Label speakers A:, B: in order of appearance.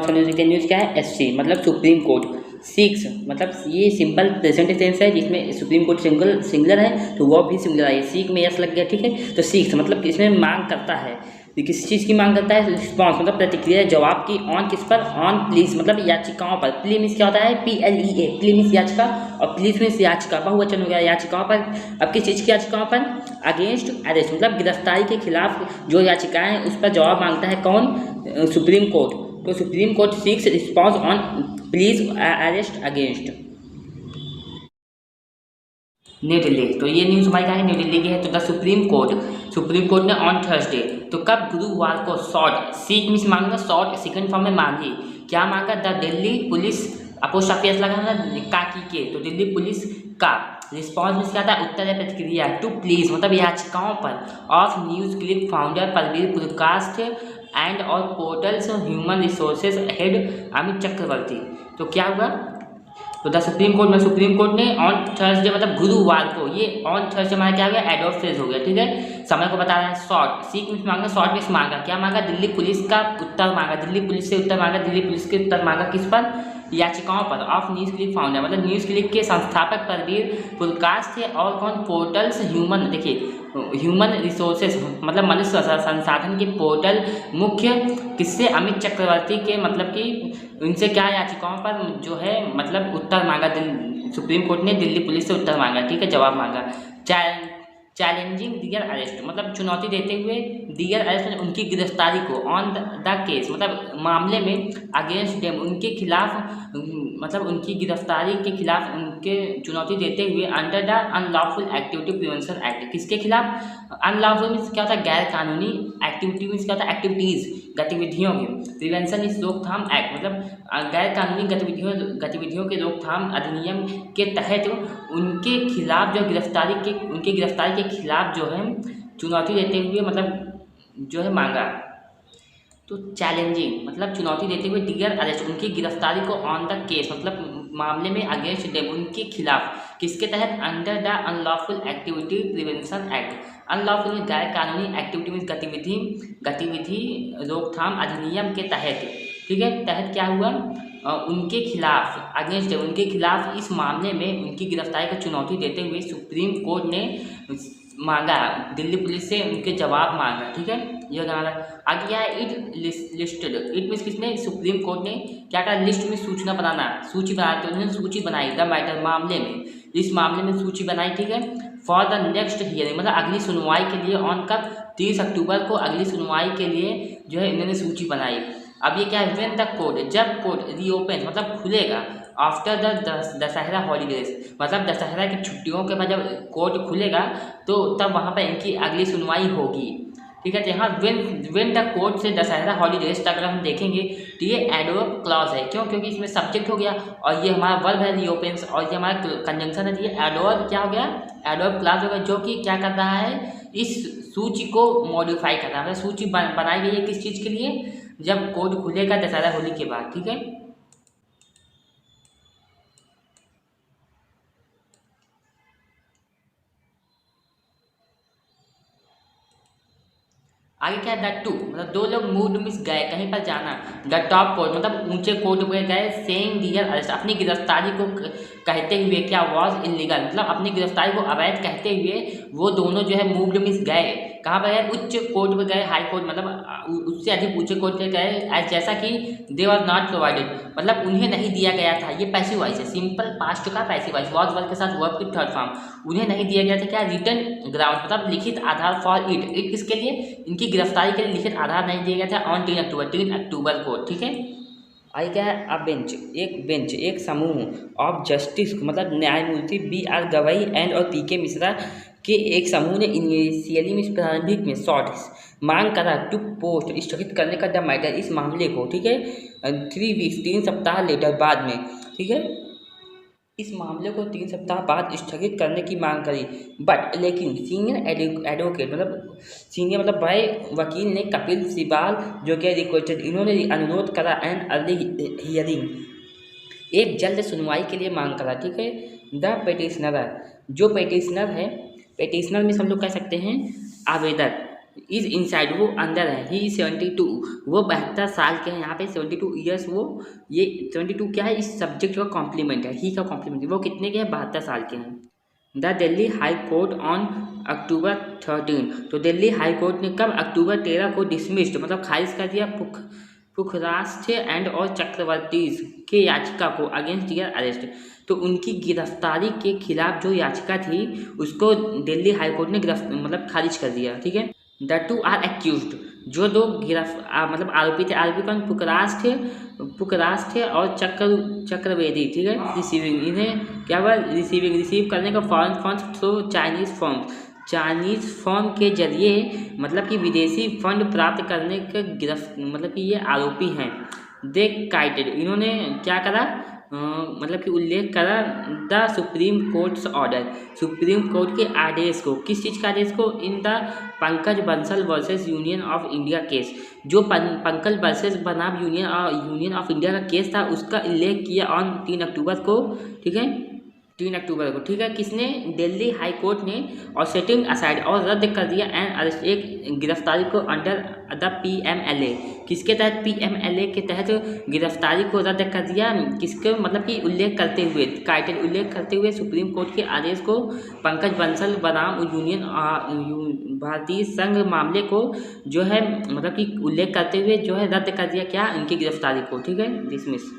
A: News क्या है, SC मतलब सुप्रीम कोर्ट, 6 मतलब ये सिंपल प्रेजेंट टेंस है जिसमें सुप्रीम कोर्ट सिंगुलर है तो वो भी सिंगुलर है, सीख में यस लग गया, ठीक है। तो 6 मतलब इसमें मांग करता है, किस चीज़ की मांग करता है, रिस्पॉन्स मतलब प्रतिक्रिया जवाब की, ऑन किस पर, ऑन प्लीज मतलब याचिकाओं पर, प्ली मीन्स क्या होता है, PLEA प्ली मीन्स याचिका, और प्लीज मीन्स याचिका, बहुवचन हो गया याचिकाओं पर। अब किस चीज़ की याचिकाओं पर, अगेंस्ट अरेस्ट मतलब गिरफ्तारी के खिलाफ जो याचिकाएं उस पर जवाब मांगता है कौन, सुप्रीम कोर्ट। तो supreme court seeks response on please arrest against. New Delhi, तो ये न्यूज़ हमारी कहाँ है, न्यू दिल्ली की है। तो द सुप्रीम कोर्ट ने ऑन थर्सडे, तो कब, गुरुवार को, सॉट, सीक मीन्स मांगना, सॉट सेकंड फॉर्म में मांगी, क्या मांगा, the Delhi police, apostrophe S लगाना का की के, तो दिल्ली पुलिस का, रिस्पॉन्स मीन्स क्या था, उत्तर या प्रतिक्रिया, टू प्लीज मतलब याचिकाओं पर, of news clip founder Prabir Purkayastha and और portals human resources head Amit Chakraborty. तो क्या हुआ, तो द सुप्रीम कोर्ट ने ऑन थर्सडे मतलब गुरुवार को, ये ऑन थर्सडे हमारा क्या हो गया, एडवर्ब फ्रेज हो गया, ठीक है। समय को बता रहा है, शॉर्ट, सीक मीन्स मांगा, शॉर्ट मीन्स मांगा, क्या मांगा, दिल्ली पुलिस का उत्तर मांगा, दिल्ली पुलिस से उत्तर मांगा, दिल्ली पुलिस के उत्तर मांगा किस पर, याचिकाओं पर, ऑफ न्यूज़ क्लिप फाउंडर मतलब न्यूज़ क्लिप के संस्थापक परवीर पुरकास्ट थे, और कौन, पोर्टल्स ह्यूमन, देखिए ह्यूमन रिसोर्सेज मतलब मनुष्य संसाधन के पोर्टल मुख्य किससे, अमित चक्रवर्ती के, मतलब कि उनसे क्या याचिकाओं पर जो है मतलब उत्तर मांगा, सुप्रीम कोर्ट ने दिल्ली पुलिस से उत्तर मांगा, ठीक है, जवाब मांगा। चैलेंजिंग दियर अरेस्ट मतलब चुनौती देते हुए, दियर अरेस्ट उनकी गिरफ्तारी को, ऑन द केस मतलब मामले में, अगेंस्ट डेम उनके खिलाफ मतलब उनकी गिरफ्तारी के खिलाफ उनके चुनौती देते हुए, under the unlawful activity prevention act, किसके खिलाफ, अनलॉफुल मीन्स क्या होता है, गैर कानूनी, एक्टिविटी मीन्स क्या होता है, एक्टिविटीज़ गतिविधियों की, प्रिवेंशन इस रोकथाम एक्ट मतलब गैर कानूनी गतिविधियों के रोकथाम अधिनियम के तहत उनके खिलाफ जो उनकी गिरफ्तारी के खिलाफ जो है चुनौती देते हुए मतलब जो है मांगा। तो चैलेंजिंग मतलब चुनौती देते हुए, डियर अरेस्ट उनकी गिरफ्तारी को, ऑन द केस मतलब मामले में, अगेंस्ट डेम उनके खिलाफ, किसके तहत, under the unlawful activity prevention act, unlawful गैर कानूनी, एक्टिविटी मीन्स गतिविधि रोकथाम अधिनियम के तहत, ठीक है, तहत क्या हुआ, उनके खिलाफ, अगेंस्ट उनके खिलाफ इस मामले में उनकी गिरफ्तारी को चुनौती देते हुए सुप्रीम कोर्ट ने मांगा, दिल्ली पुलिस से उनके जवाब मांगा, ठीक है, यह गाना। आगे क्या है, इट लिस्टेड, इट मीन्स किसने, सुप्रीम कोर्ट ने क्या कहा, लिस्ट में सूचना बनाना, सूची बनाते उन्होंने सूची बनाई, द मैटर मामले में, इस मामले में सूची बनाई, ठीक है, फॉर द नेक्स्ट हियरिंग मतलब अगली सुनवाई के लिए, ऑन कब, 30 अक्टूबर को अगली सुनवाई के लिए जो है इन्होंने सूची बनाई। अब ये क्या है, व्हेन द कोर्ट जब कोर्ट रीओपन मतलब खुलेगा, आफ्टर द दशहरा हॉलीडेज मतलब दशहरा की छुट्टियों के बाद जब कोर्ट खुलेगा तो तब वहाँ पर इनकी अगली सुनवाई होगी, ठीक है। तो यहाँ व्हेन द कोर्ट से दशहरा हॉलीडेज तक अगर हम देखेंगे तो ये एडवर्ब क्लॉज है, क्यों, क्योंकि इसमें सब्जेक्ट हो गया और ये हमारा वर्ब है रीओपन्स, और ये हमारा कंजंक्शन है, ये एडवर्ब क्या हो गया, एडवर्ब क्लॉज होगा, जो कि क्या कर रहा है, इस सूची को मॉडिफाई कर रहा है, मतलब सूची बनाई गई है किस चीज़ के लिए, जब कोर्ट खुलेगा दशहरा होली के बाद, ठीक है। आगे क्या है, द टू मतलब दो लोग मूड मिस गए कहीं पर जाना, द टॉप कोर्ट मतलब ऊंचे कोर्ट पे गए, सेइंग डियर अरेस्ट अपनी गिरफ्तारी को कहते हुए, क्या वॉज इलीगल मतलब अपनी गिरफ्तारी को अवैध कहते हुए वो दोनों जो है मूव्ड मिस गए, कहाँ पर गए, उच्च कोर्ट पे गए, हाई कोर्ट मतलब उससे अधिक ऊंचे कोर्ट पे गए, एज जैसा कि दे वॉज नॉट प्रोवाइडेड मतलब उन्हें नहीं दिया गया था, ये पैसिव वॉइस है, सिंपल पास्ट का पैसिव वॉइस, वॉज वर्ब के साथ वर्ब की थर्ड फॉर्म, उन्हें नहीं दिया गया था क्या, रिटन ग्राउंड मतलब लिखित आधार फॉर इट किसके लिए, इनकी गिरफ्तारी के लिए लिखित आधार नहीं दिया गया था, ऑन 3 अक्टूबर को, ठीक है। आई क्या है, अ बेंच एक समूह ऑफ जस्टिस मतलब न्यायमूर्ति BR गवई एंड और PK मिश्रा के एक समूह ने इनिशियली में प्रारंभिक में शॉर्ट मांग करा टू पोस्ट स्थगित करने का द मैटर इस मामले को, ठीक है, 3 वीक्स 3 सप्ताह लेटर बाद में, ठीक है, इस मामले को 3 सप्ताह बाद स्थगित करने की मांग करी, बट लेकिन सीनियर एडवोकेट मतलब सीनियर मतलब बड़े वकील ने कपिल सिबाल जो कि रिक्वेस्टेड इन्होंने अनुरोध करा एंड अर्ली हियरिंग एक जल्द सुनवाई के लिए मांग करा, ठीक है। द पेटिशनर जो पेटिशनर है, पेटिशनर में हम लोग कह सकते हैं आवेदक, इज इनसाइड, वो अंदर है। ही 72, वो 72 साल के हैं। यहाँ पे 72 ईयर्स, वो ये 72 क्या है, इस सब्जेक्ट का कॉम्प्लीमेंट है, ही का कॉम्प्लीमेंट है। वो कितने के हैं, 72 साल के हैं। The Delhi high court on October 13, तो दिल्ली हाई कोर्ट ने कब, अक्टूबर 13 को डिसमिस्ड, मतलब खारिज कर दिया पुखराज एंड और चक्रवर्ती के याचिका को अगेंस्ट दियर अरेस्ट। तो उनकी गिरफ्तारी के खिलाफ जो याचिका थी उसको दिल्ली हाई कोर्ट ने मतलब खारिज कर दिया, ठीक है। द टू आर एक्यूज्ड, जो दो मतलब आरोपी थे, आरोपी कौन, पुखराज थे और चक्रवेदी, ठीक है। रिसीविंग, इन्हें क्या हुआ, रिसीव करने का foreign fund through Chinese firm के जरिए, मतलब कि विदेशी फंड प्राप्त करने के मतलब कि ये आरोपी हैं। दे काइटेड, इन्होंने क्या करा, मतलब कि उल्लेख करा the supreme courts order, supreme court के आदेश को। किस चीज़ का आदेश को, in the Pankaj Bansal versus union of India case, जो पंकज वर्सेस बनाम यूनियन ऑफ इंडिया का केस था, उसका उल्लेख किया ऑन 3 अक्टूबर को, ठीक है, 3 अक्टूबर को, ठीक है। किसने, दिल्ली हाई कोर्ट ने, और सेटिंग असाइड, और रद्द कर दिया एंड अरेस्ट, एक गिरफ्तारी को अंडर द PMLA, किसके तहत, PMLA के तहत गिरफ्तारी को रद्द कर दिया, किसके, मतलब कि उल्लेख करते हुए, काइटेड, उल्लेख करते हुए सुप्रीम कोर्ट के आदेश को, पंकज बंसल बनाम यूनियन भारतीय संघ मामले को जो है, मतलब कि उल्लेख करते हुए जो है रद्द कर दिया, क्या, इनकी गिरफ्तारी को, ठीक है, डिसमिस।